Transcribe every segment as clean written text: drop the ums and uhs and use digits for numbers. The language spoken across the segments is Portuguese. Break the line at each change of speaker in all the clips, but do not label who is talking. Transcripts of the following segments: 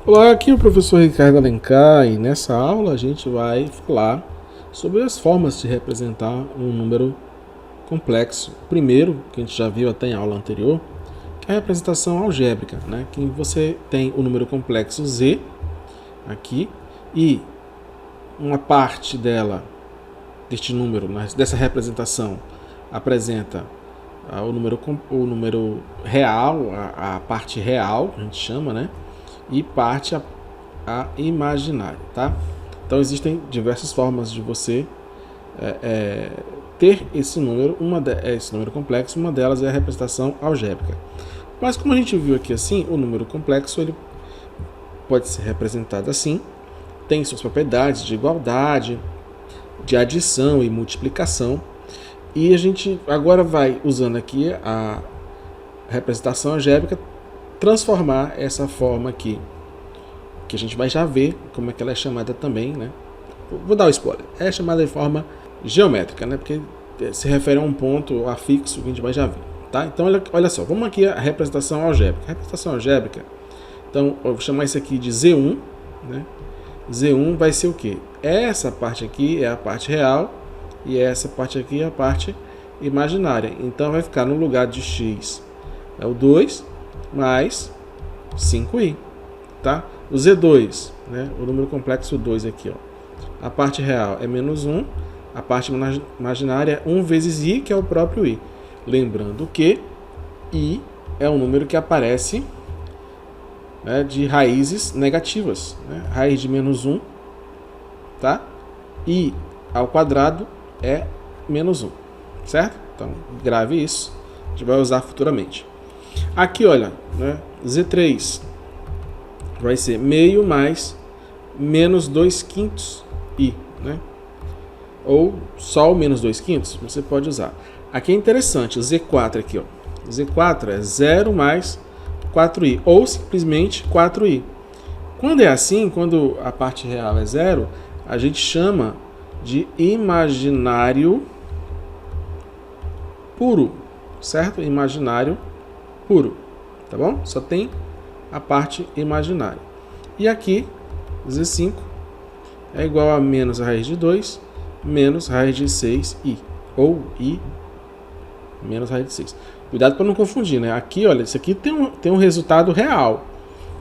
Olá, aqui é o professor Ricardo Alencar e nessa aula a gente vai falar sobre as formas de representar um número complexo. O primeiro, que a gente já viu até em aula anterior, que é a representação algébrica, né? Que você tem o número complexo z aqui e uma parte deste número, dessa representação, apresenta o número real, a parte real, a gente chama, né? E parte a imaginária, tá? Então existem diversas formas de você ter esse número, esse número complexo. Uma delas é a representação algébrica. Mas como a gente viu aqui assim, o número complexo ele pode ser representado assim, tem suas propriedades de igualdade, de adição e multiplicação. E a gente agora vai, usando aqui a representação algébrica, transformar essa forma aqui, que a gente vai já ver como é que ela é chamada também, né? Vou dar o spoiler. É chamada de forma geométrica, né? Porque se refere a um ponto afixo que a gente vai já ver, tá? Então, olha só, vamos aqui a representação algébrica. A representação algébrica, então, eu vou chamar isso aqui de Z1, né? Z1 vai ser o quê? Essa parte aqui é a parte real e essa parte aqui é a parte imaginária. Então, vai ficar no lugar de x é o 2 mais 5i, tá? O Z2, né? O número complexo 2 aqui, ó. A parte real é menos 1, a parte imaginária é 1 vezes i, que é o próprio i. Lembrando que i é um número que aparece, né, de raízes negativas, né? Raiz de menos 1, tá? I ao quadrado é menos 1, certo? Então, grave isso, a gente vai usar futuramente. Aqui, olha, né, Z3 vai ser meio mais menos 2/5 i, né? Ou só o menos 2/5 você pode usar. Aqui é interessante, o Z4 aqui, ó. O Z4 é 0 mais 4i, ou simplesmente 4i. Quando é assim, quando a parte real é 0, a gente chama de imaginário puro, certo? Imaginário puro, tá bom? Só tem a parte imaginária. E aqui, Z5 é igual a menos a raiz de 2 menos raiz de 6i, ou i menos raiz de 6. Cuidado para não confundir, né? Aqui, olha, isso aqui tem um resultado real.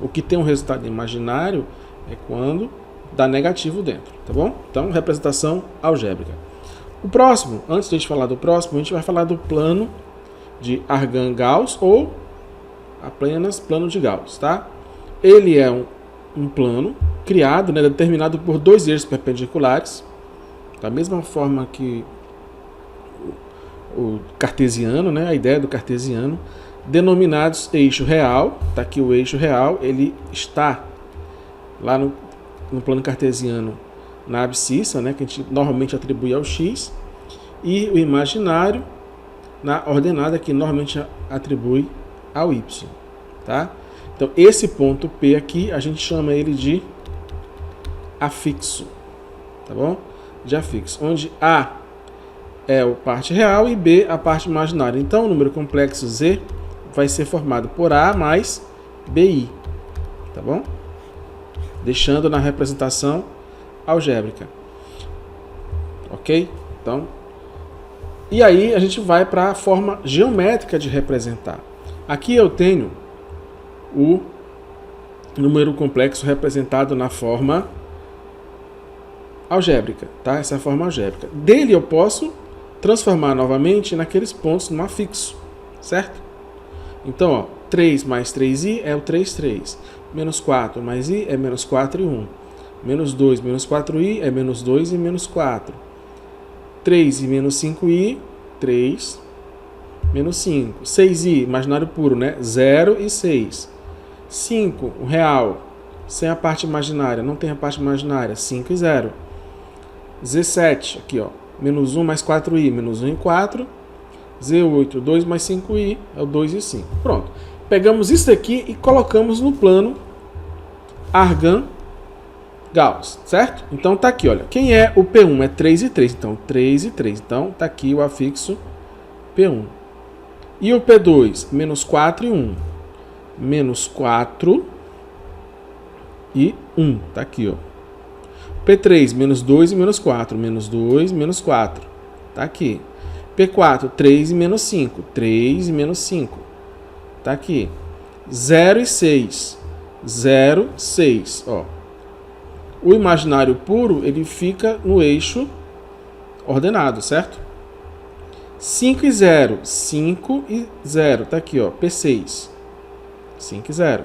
O que tem um resultado imaginário é quando dá negativo dentro, tá bom? Então, representação algébrica. O próximo, antes de a gente falar do próximo, a gente vai falar do plano de Argand-Gauss ou apenas plano de Gauss, tá? Ele é um plano criado, né, determinado por dois eixos perpendiculares, da mesma forma que o cartesiano, né, a ideia do cartesiano, denominados eixo real. Tá aqui o eixo real, ele está lá no plano cartesiano na abscissa, né, que a gente normalmente atribui ao x, e o imaginário na ordenada, que normalmente atribui ao y, tá? Então, esse ponto P aqui, a gente chama ele de afixo, tá bom? De afixo, onde A é a parte real e B a parte imaginária. Então, o número complexo Z vai ser formado por A mais BI, tá bom? Deixando na representação algébrica, ok? Então, e aí a gente vai para a forma geométrica de representar. Aqui eu tenho o número complexo representado na forma algébrica, tá? Essa é a forma algébrica. Dele eu posso transformar novamente naqueles pontos no afixo, certo? Então, ó, 3 mais 3i é o 3, 3. Menos 4 mais i é menos 4 e 1. Menos 2 menos 4i é menos 2 e menos 4. 3 e menos 5i, 3, menos 5. 6i, imaginário puro, né? 0 e 6. 5, o real, sem a parte imaginária, não tem a parte imaginária, 5 e 0. Z7, aqui, ó, menos 1 mais 4i, menos 1 e 4. Z8, 2 mais 5i, é o 2 e 5. Pronto. Pegamos isso aqui e colocamos no plano Argand-Gauss, certo? Então tá aqui, olha. Quem é o P1? É 3 e 3. Então, 3 e 3. Então, tá aqui o afixo P1. E o P2? Menos 4 e 1. Menos 4 e 1. Tá aqui, ó. P3, menos 2 e menos 4. Menos 2, menos 4. Tá aqui. P4, 3 e menos 5. 3 e menos 5. Tá aqui. 0 e 6. 0, 6. Ó. O imaginário puro, ele fica no eixo ordenado, certo? 5 e 0. 5 e 0. Tá aqui, ó. P6. 5 e 0.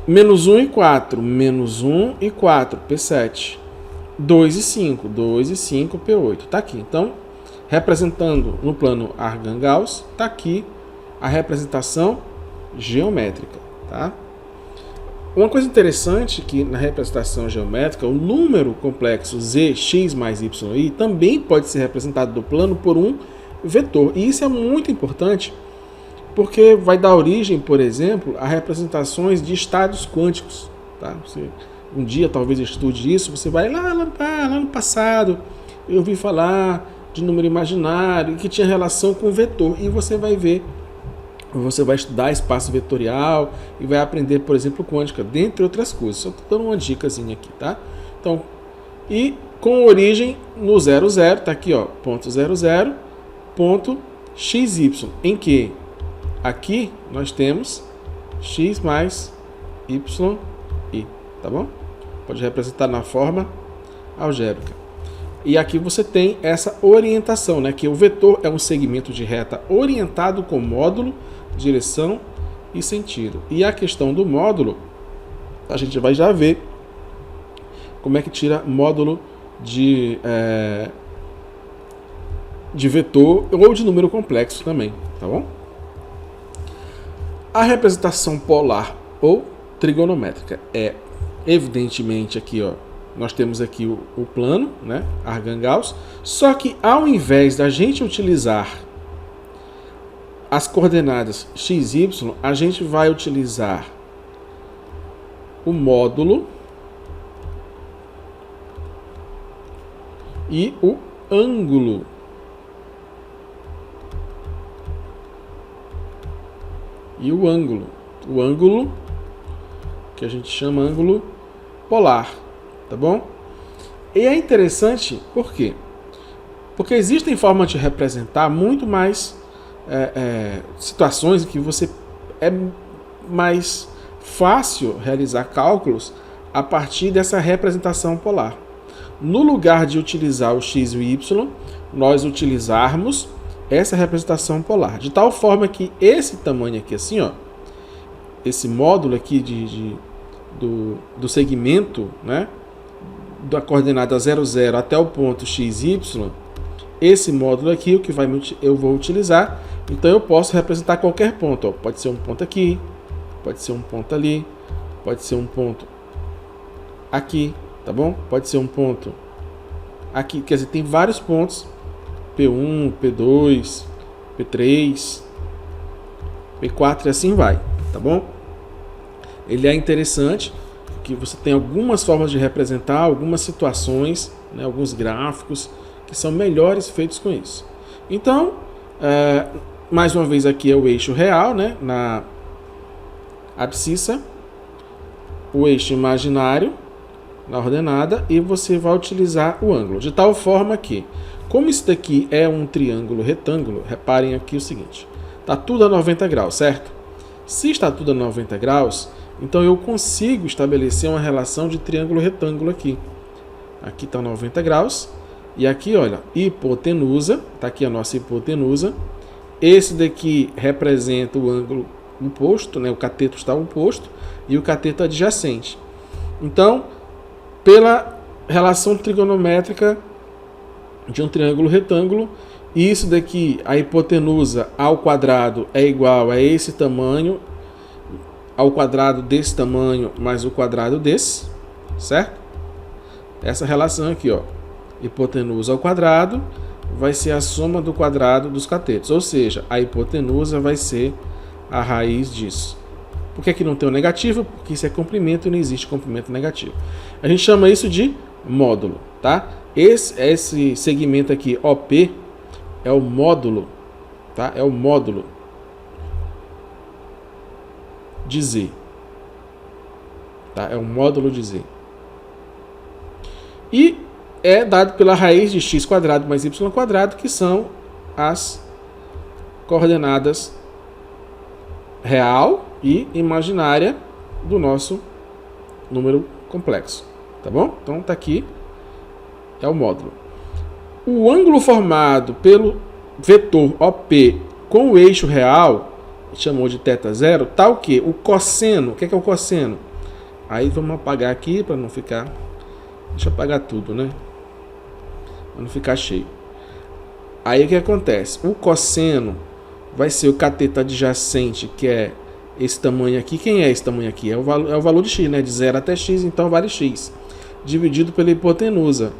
Menos 1 e 4. Menos 1 e 4. P7. 2 e 5. 2 e 5. P8. Tá aqui. Então, representando no plano Argand-Gauss, tá aqui a representação geométrica, tá? Uma coisa interessante é que na representação geométrica, o número complexo z, x mais y, também pode ser representado no plano por um vetor. E isso é muito importante porque vai dar origem, por exemplo, a representações de estados quânticos. Tá? Você, um dia talvez estude isso, você vai lá no passado, eu ouvi falar de número imaginário que tinha relação com vetor, e você vai ver, você vai estudar espaço vetorial e vai aprender, por exemplo, quântica, dentre outras coisas. Só estou dando uma dicasinha aqui, tá? Então, e com origem no 0, 0, tá aqui, ó, ponto 0, 0, ponto xy, em que aqui nós temos x mais y, tá bom? Pode representar na forma algébrica. E aqui você tem essa orientação, né? Que o vetor é um segmento de reta orientado com módulo, direção e sentido. E a questão do módulo, a gente vai já ver como é que tira módulo de vetor ou de número complexo também, tá bom? A representação polar ou trigonométrica é, evidentemente, aqui, ó, nós temos aqui o plano, né, Argand-Gauss, só que ao invés da gente utilizar as coordenadas x, y, a gente vai utilizar o módulo e o ângulo. O ângulo que a gente chama ângulo polar, tá bom? E é interessante, por quê? Porque existem formas de representar muito mais situações em que você é mais fácil realizar cálculos a partir dessa representação polar. No lugar de utilizar o x e o y, nós utilizarmos essa representação polar, de tal forma que esse tamanho aqui, assim, ó, esse módulo aqui do segmento, né, da coordenada 0, 0 até o ponto x, y, esse módulo aqui, o que eu vou utilizar, então eu posso representar qualquer ponto, ó. Pode ser um ponto aqui, pode ser um ponto ali, pode ser um ponto aqui, tá bom? Pode ser um ponto aqui, quer dizer, tem vários pontos, P1, P2, P3, P4 e assim vai, tá bom? Ele é interessante que você tem algumas formas de representar algumas situações, né, alguns gráficos que são melhores feitos com isso. Então, mais uma vez aqui é o eixo real, né, na abscissa, o eixo imaginário na ordenada, e você vai utilizar o ângulo, de tal forma que, como isso daqui é um triângulo retângulo, reparem aqui o seguinte, está tudo a 90 graus, certo? Se está tudo a 90 graus, então eu consigo estabelecer uma relação de triângulo retângulo aqui. Aqui está 90 graus, e aqui, olha, hipotenusa, está aqui a nossa hipotenusa. Esse daqui representa o ângulo oposto, né? O cateto está oposto e o cateto adjacente. Então, pela relação trigonométrica de um triângulo retângulo, isso daqui, a hipotenusa ao quadrado é igual a esse tamanho, ao quadrado desse tamanho mais o quadrado desse, certo? Essa relação aqui, ó, hipotenusa ao quadrado vai ser a soma do quadrado dos catetos, ou seja, a hipotenusa vai ser a raiz disso. Por que aqui não tem o negativo? Porque isso é comprimento e não existe comprimento negativo. A gente chama isso de módulo, tá? Esse segmento aqui, OP, é o módulo, tá? É o módulo de Z. tá? É um módulo de z. E é dado pela raiz de x² mais y², que são as coordenadas real e imaginária do nosso número complexo, tá bom? Então tá aqui, é o módulo. O ângulo formado pelo vetor OP com o eixo real, chamou de θ0, tá o quê? O cosseno. O que é o cosseno? Aí vamos apagar aqui para não ficar... Deixa eu apagar tudo, né? Para não ficar cheio. Aí o que acontece? O cosseno vai ser o cateto adjacente, que é esse tamanho aqui. Quem é esse tamanho aqui? É o valor de x, né? De 0 até x, então vale x. Dividido pela hipotenusa,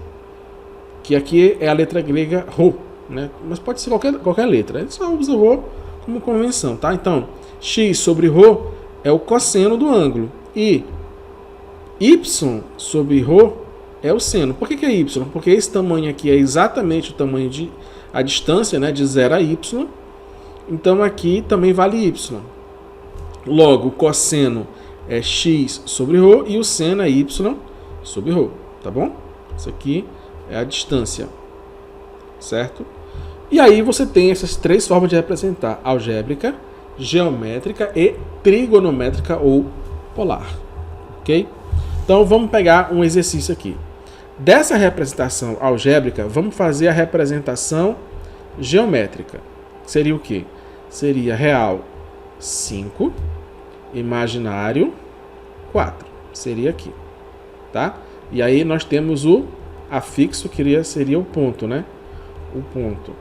que aqui é a letra grega ρ, né? Mas pode ser qualquer letra. A gente só usa ρ como convenção, tá? Então, x sobre ρ é o cosseno do ângulo. E y sobre ρ é o seno. Por que é y? Porque esse tamanho aqui é exatamente o tamanho de a distância, né, de 0 a y. Então aqui também vale y. Logo, o cosseno é x sobre ρ e o seno é y sobre ρ, tá bom? Isso aqui é a distância, certo? E aí você tem essas três formas de representar: algébrica, geométrica e trigonométrica ou polar, ok? Então vamos pegar um exercício aqui. Dessa representação algébrica, vamos fazer a representação geométrica. Seria o quê? Seria real 5, imaginário 4. Seria aqui, tá? E aí nós temos o afixo, que seria o ponto, né? O ponto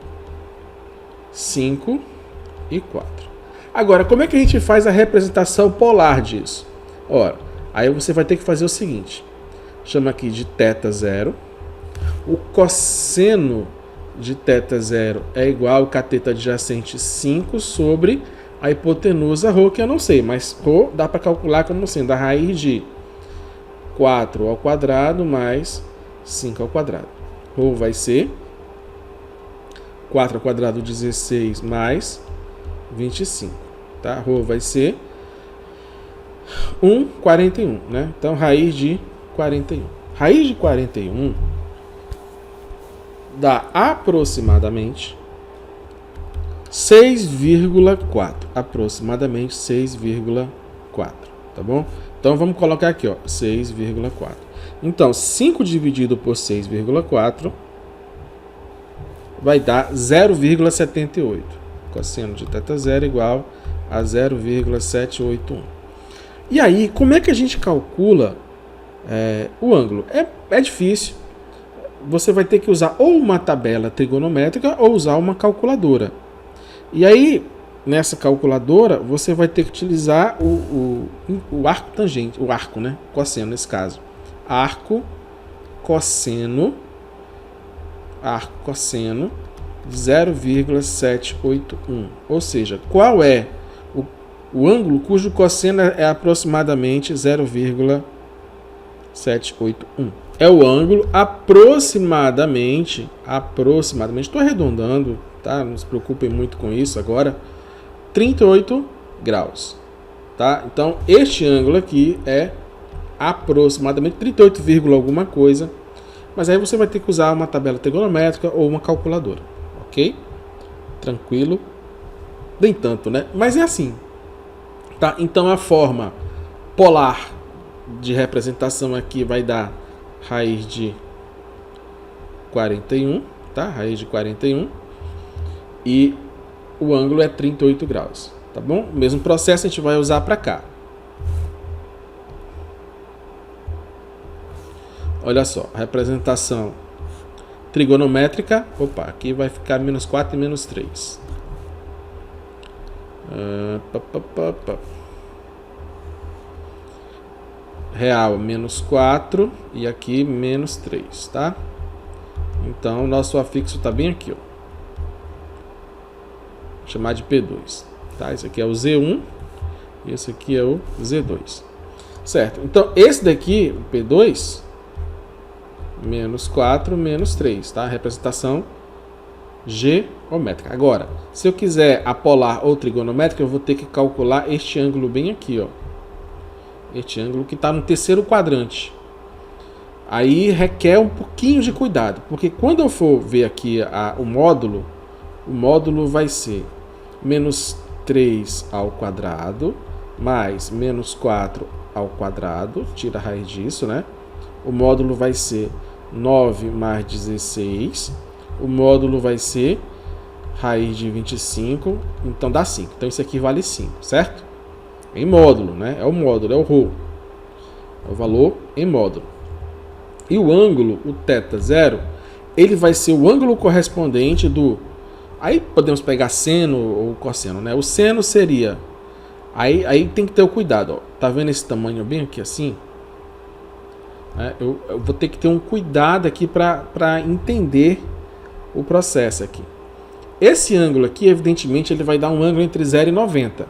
5 e 4. Agora, como é que a gente faz a representação polar disso? Ora, aí você vai ter que fazer o seguinte. Chama aqui de θ0. O cosseno de θ0 é igual ao cateto adjacente 5 sobre a hipotenusa ρ, que eu não sei, mas ρ dá para calcular como sendo a raiz de 4 ao quadrado mais 5 ao quadrado. Ρ vai ser 4 ao quadrado 16 mais 25, tá? Ρ vai ser 1,41, né? Então, raiz de 41. Raiz de 41 dá aproximadamente 6,4. Aproximadamente 6,4, tá bom? Então, vamos colocar aqui, ó, 6,4. Então, 5 dividido por 6,4 vai dar 0,78. Cosseno de θ0 igual a 0,781. E aí, como é que a gente calcula o ângulo? É difícil. Você vai ter que usar ou uma tabela trigonométrica ou usar uma calculadora. E aí, nessa calculadora, você vai ter que utilizar o arco tangente, o arco, né? Cosseno nesse caso. Arco cosseno de 0,781. Ou seja, qual é o ângulo cujo cosseno é aproximadamente 0,781? É o ângulo aproximadamente, estou arredondando, tá? Não se preocupem muito com isso agora, 38 graus, tá? Então, este ângulo aqui é aproximadamente 38, alguma coisa, mas aí você vai ter que usar uma tabela trigonométrica ou uma calculadora, ok? Tranquilo? Nem tanto, né? Mas é assim, tá? Então, a forma polar de representação aqui vai dar raiz de 41, tá? Raiz de 41. E o ângulo é 38 graus, tá bom? O mesmo processo a gente vai usar para cá. Olha só, a representação trigonométrica. Opa, aqui vai ficar menos 4 e menos 3. Real menos 4 e aqui menos 3, tá? Então, o nosso afixo está bem aqui, ó. Vou chamar de P2, tá? Esse aqui é o Z1 e esse aqui é o Z2, certo? Então, esse daqui, o P2, menos 4, menos 3, tá? Representação geométrica. Agora, se eu quiser a polar ou trigonométrica, eu vou ter que calcular este ângulo bem aqui, ó. este ângulo que está no terceiro quadrante. Aí requer um pouquinho de cuidado, porque quando eu for ver aqui o módulo vai ser menos 3 ao quadrado, mais menos 4 ao quadrado, tira a raiz disso, né? O módulo vai ser 9 mais 16, o módulo vai ser raiz de 25, então dá 5. Então isso aqui vale 5, certo? Em módulo, né? É o módulo, é o ρ. É o valor em módulo. E o ângulo, o θ0, ele vai ser o ângulo correspondente do... Aí podemos pegar seno ou cosseno, né? O seno seria... Aí tem que ter o cuidado, ó. Tá vendo esse tamanho bem aqui assim? Eu vou ter que ter um cuidado aqui para entender o processo aqui. Esse ângulo aqui, evidentemente, ele vai dar um ângulo entre 0 e 90,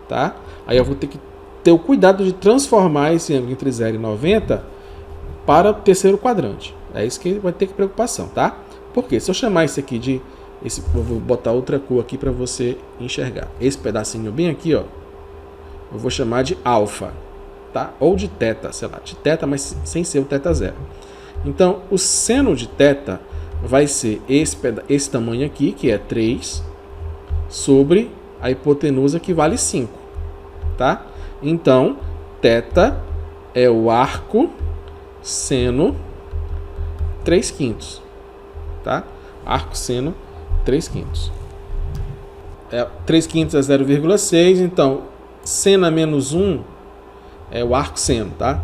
tá? Aí eu vou ter que ter o cuidado de transformar esse ângulo entre 0 e 90 para o terceiro quadrante. É isso que vai ter que preocupação, tá? Porque se eu chamar isso aqui de... eu vou botar outra cor aqui para você enxergar. Esse pedacinho bem aqui, ó, eu vou chamar de alfa, tá? Ou de θ, sei lá, de θ, mas sem ser o θ0. Então, o seno de θ vai ser esse tamanho aqui, que é 3, sobre a hipotenusa, que vale 5, tá? Então, θ é o arco seno 3/5, tá? Arco seno 3/5. 3/5 é 0,6, então seno menos 1 é o arco seno, tá?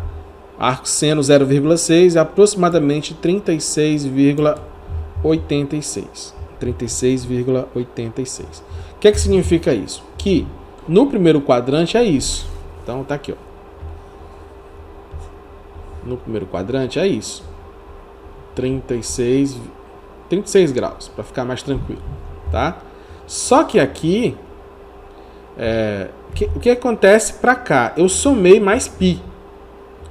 Arco seno 0,6 é aproximadamente 36,86. 36,86. O que é que significa isso? Que no primeiro quadrante é isso. Então tá aqui, ó. No primeiro quadrante é isso. 36 graus, para ficar mais tranquilo, tá? Só que aqui o que acontece para cá? Eu somei mais π,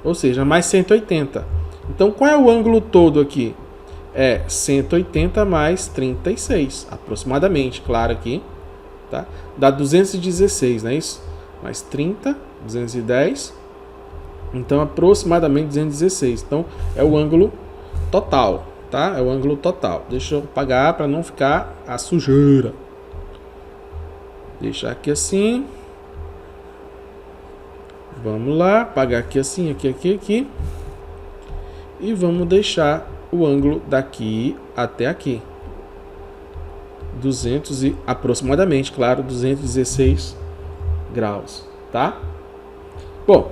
ou seja, mais 180. Então, qual é o ângulo todo aqui? É 180 mais 36, aproximadamente, claro aqui, tá? Dá 216, não é isso? Mais 30, 210, então aproximadamente 216. Então, é o ângulo total, tá? É o ângulo total. Deixa eu apagar para não ficar a sujeira. Deixar aqui assim. Vamos lá, apagar aqui assim, aqui. E vamos deixar o ângulo daqui até aqui. 200 e aproximadamente, claro, 216 graus, tá? Bom,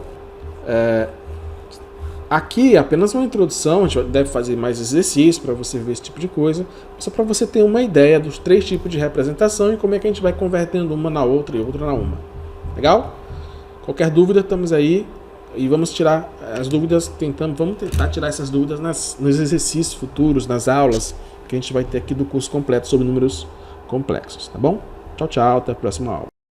aqui é apenas uma introdução, a gente deve fazer mais exercícios para você ver esse tipo de coisa, só para você ter uma ideia dos 3 tipos de representação e como é que a gente vai convertendo uma na outra e outra na uma. Legal? Qualquer dúvida, estamos aí e vamos tirar as dúvidas, vamos tentar tirar essas dúvidas nos exercícios futuros, nas aulas que a gente vai ter aqui do curso completo sobre números complexos, tá bom? Tchau, tchau, até a próxima aula.